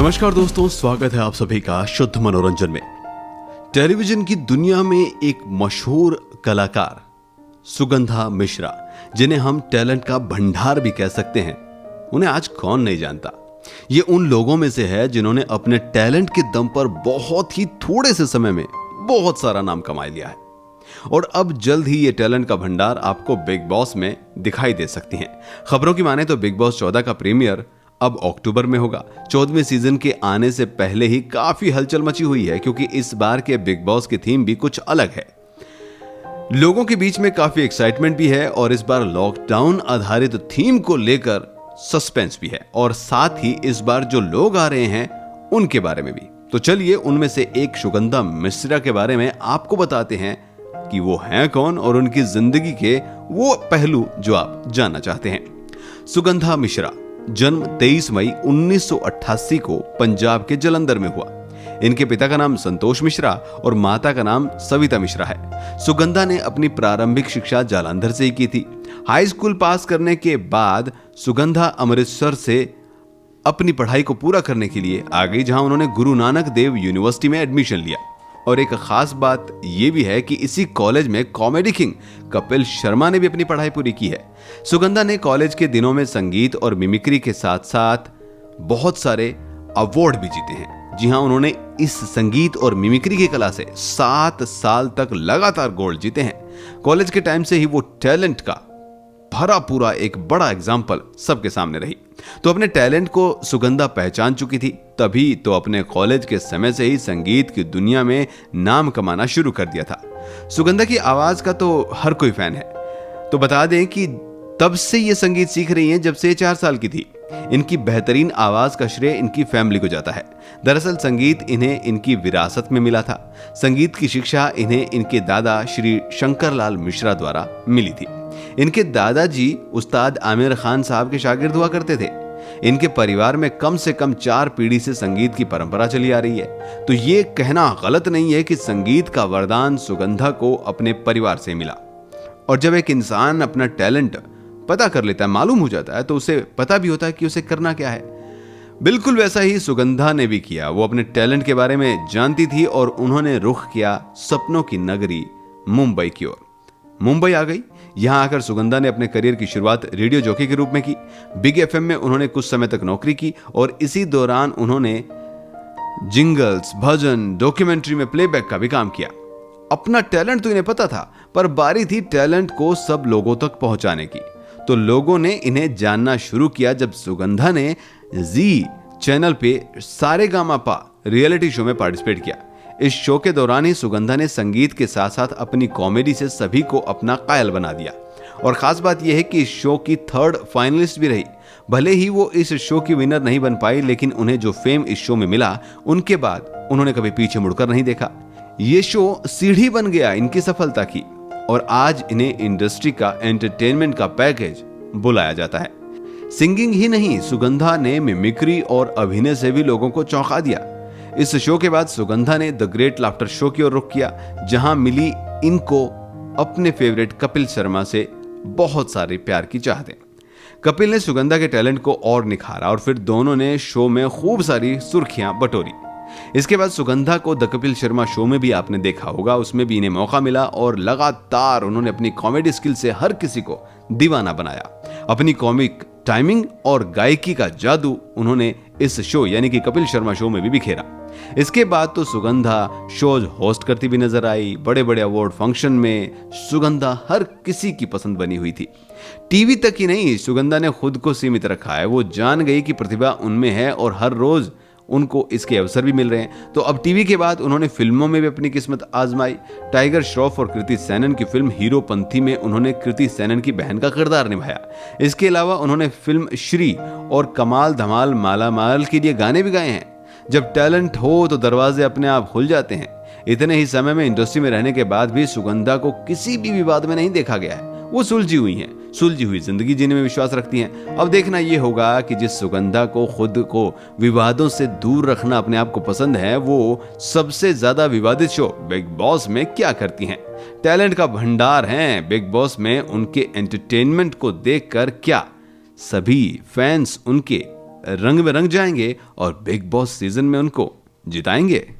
नमस्कार दोस्तों, स्वागत है आप सभी का शुद्ध मनोरंजन में। टेलीविजन की दुनिया में एक मशहूर कलाकार सुगंधा मिश्रा, जिन्हें हम टैलेंट का भंडार भी कह सकते हैं, उन्हें आज कौन नहीं जानता। ये उन लोगों में से है जिन्होंने अपने टैलेंट के दम पर बहुत ही थोड़े से समय में बहुत सारा नाम कमा लिया है। और अब जल्द ही ये टैलेंट का भंडार आपको बिग बॉस में दिखाई दे सकती हैं। खबरों की माने तो बिग बॉस 14 का प्रीमियर अब अक्टूबर में होगा। 14वें सीजन के आने से पहले ही काफी हलचल मची हुई है, क्योंकि इस बार के बिग बॉस की थीम भी कुछ अलग है। लोगों के बीच में काफी एक्साइटमेंट भी है और इस बार लॉकडाउन आधारित थीम को लेकर सस्पेंस भी है, और साथ ही इस बार जो लोग आ रहे हैं उनके बारे में भी। तो चलिए उनमें से एक सुगंधा मिश्रा के बारे में आपको बताते हैं कि वो हैं कौन और उनकी जिंदगी के वो पहलू जो आप जानना चाहते हैं। सुगंधा मिश्रा जन्म 23 मई 1988 को पंजाब के जलंधर में हुआ। इनके पिता का नाम संतोष मिश्रा और माता का नाम सविता मिश्रा है। सुगंधा ने अपनी प्रारंभिक शिक्षा जालंधर से ही की थी। हाई स्कूल पास करने के बाद सुगंधा अमृतसर से अपनी पढ़ाई को पूरा करने के लिए आ गई, जहां उन्होंने गुरु नानक देव यूनिवर्सिटी में एडमिशन लिया। और एक खास बात यह भी है कि इसी कॉलेज में कॉमेडी किंग कपिल शर्मा ने भी अपनी पढ़ाई पूरी की है। सुगंधा ने कॉलेज के दिनों में संगीत और मिमिक्री के साथ साथ बहुत सारे अवार्ड भी जीते हैं। जी हां, उन्होंने इस संगीत और मिमिक्री की कला से 7 साल तक लगातार गोल्ड जीते हैं। कॉलेज के टाइम से ही वो टैलेंट का भरा पूरा एक बड़ा एग्जाम्पल सबके सामने रही। तो अपने टैलेंट को सुगंधा पहचान चुकी थी, तभी तो अपने कॉलेज के समय से ही संगीत की दुनिया में नाम कमाना शुरू कर दिया था। सुगंधा की आवाज का तो हर कोई फैन है। तो बता दें कि तब से ये संगीत सीख रही हैं जब से 4 साल की थी। इनकी बेहतरीन आवाज का श्रेय इनकी फैमिली को जाता है। दरअसल संगीत इन्हें इनकी विरासत में मिला था। संगीत की शिक्षा इन्हें इनके दादा श्री शंकरलाल मिश्रा द्वारा मिली थी। इनके दादाजी उस्ताद आमिर खान साहब के शागिर्द हुआ करते थे। इनके परिवार में कम से कम 4 पीढ़ी से संगीत की परंपरा चली आ रही है। तो ये कहना गलत नहीं है कि संगीत का वरदान सुगंधा को अपने परिवार से मिला। और जब एक इंसान अपना टैलेंट पता कर लेता है, मालूम हो जाता है, तो उसे पता भी होता है कि उसे करना क्या है। बिल्कुल वैसा ही सुगंधा ने भी किया। वो अपने टैलेंट के बारे में जानती थी और उन्होंने रुख किया सपनों की नगरी मुंबई की ओर। मुंबई आ गई। यहां आकर सुगंधा ने अपने करियर की शुरुआत रेडियो जॉकी के रूप में की। बिग एफएम में उन्होंने कुछ समय तक नौकरी की और इसी दौरान उन्होंने जिंगल्स, भजन, डॉक्यूमेंट्री में प्लेबैक का भी काम किया। अपना टैलेंट तो इन्हें पता था, पर बारी थी टैलेंट को सब लोगों तक पहुंचाने की। तो लोगों ने इन्हें जानना शुरू किया जब सुगंधा ने जी चैनल पे सारेगामापा रियलिटी शो में पार्टिसिपेट किया। इस शो के दौरान ही सुगंधा ने संगीत के साथ साथ अपनी कॉमेडी से सभी को अपना कायल बना दिया। और खास बात यह है कि इस शो की 3rd फाइनलिस्ट भी रही। भले ही वो इस शो की विनर नहीं बन पाई, लेकिन उन्हें जो फेम इस शो में मिला, उनके बाद उन्होंने कभी पीछे मुड़कर नहीं देखा। ये शो सीढ़ी बन गया इनकी सफलता की, और आज इन्हें इंडस्ट्री का एंटरटेनमेंट का पैकेज बुलाया जाता है। सिंगिंग ही नहीं, सुगंधा ने मिमिक्री और अभिनय से भी लोगों को चौंका दिया। इस शो के बाद सुगंधा ने द ग्रेट लाफ्टर शो की ओर रुख किया, जहां मिली इनको अपने फेवरेट कपिल शर्मा से बहुत सारे प्यार की चाहते। कपिल ने सुगंधा के टैलेंट को और निखारा और फिर दोनों ने शो में खूब सारी सुर्खियां बटोरी। इसके बाद सुगंधा को द कपिल शर्मा शो में भी आपने देखा होगा, उसमें भी इन्हें मौका मिला और लगातार उन्होंने अपनी कॉमेडी स्किल से हर किसी को दीवाना बनाया। अपनी कॉमिक टाइमिंग और गायकी का जादू उन्होंने इस शो यानी कि कपिल शर्मा शो में भी बिखेरा। इसके बाद तो सुगंधा शोज होस्ट करती भी नजर आई। बड़े बड़े अवार्ड फंक्शन में सुगंधा हर किसी की पसंद बनी हुई थी। टीवी तक ही नहीं, सुगंधा ने खुद को सीमित रखा है। वो जान गई कि प्रतिभा उनमें है और हर रोज उनको इसके अवसर भी मिल रहे हैं। तो अब टीवी के बाद उन्होंने फिल्मों में भी अपनी किस्मत आजमाई। टाइगर श्रॉफ और कृति सेनन की फिल्म हीरोपंथी में उन्होंने कृति सेनन की बहन का किरदार निभाया। इसके अलावा उन्होंने फिल्म श्री और कमाल धमाल माला माल के लिए गाने भी गाए हैं। जब टैलेंट हो तो दरवाजे अपने आप खुल जाते हैं। इतने ही समय में इंडस्ट्री में रहने के बाद भी सुगंधा को किसी भी विवाद में नहीं देखा गया है। वो सुलझी हुई जिंदगी जीने में विश्वास रखती हैं। अब देखना यह होगा कि जिस सुगंधा को खुद को विवादों से दूर रखना अपने आप को पसंद है, वो सबसे ज्यादा विवादित शो बिग बॉस में क्या करती हैं। टैलेंट का भंडार है बिग बॉस में। उनके एंटरटेनमेंट को देखकर क्या सभी फैंस उनके रंग में रंग जाएंगे और बिग बॉस सीजन में उनको जिताएंगे।